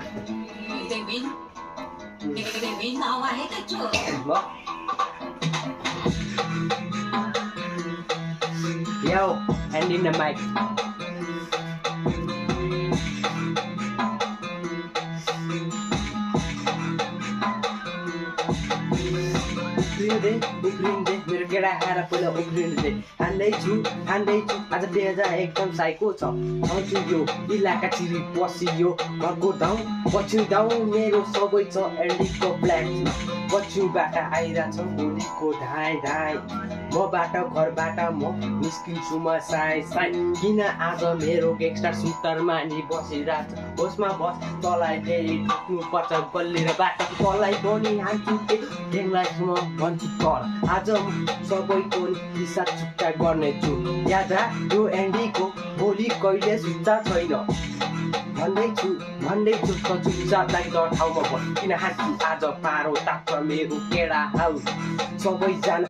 Yo, hand in the mic. उफ्रिँदै मेरो केटा आएर पहिला उफ्रिँदै हान्दैछु आज बेजा एकदम साइको छ आउँछु यो इलाका चिरी पसियो घरको धाउँ पछ्यु धाउँ मेरो सबै छ एन्डीको ब्ल्याक पछ्युबाट आइरहेछ गोलीको धाइ धाइ मबाट घरबाट म निस्किन्छु म साइ साइ किन आज मेरो गेङ्स्टर सुतरमा नि बसिरहेछ होसमा बस तँलाई फेरि ठुक्नु पर्छ गल्ली र बाटो तँलाई पनि हान्छु गेङलाई म भन्छु तर आज सबैको हिसाब चुक्ता गर्नेछु याद यो एन्डीको भोलि कहिले सुत्ता छैन भन्दैछु त चुपचाप लागि त ठाउँमा बस किन हान्छु आज पारो ताप्छ मेरो केडा हाउ सबैजना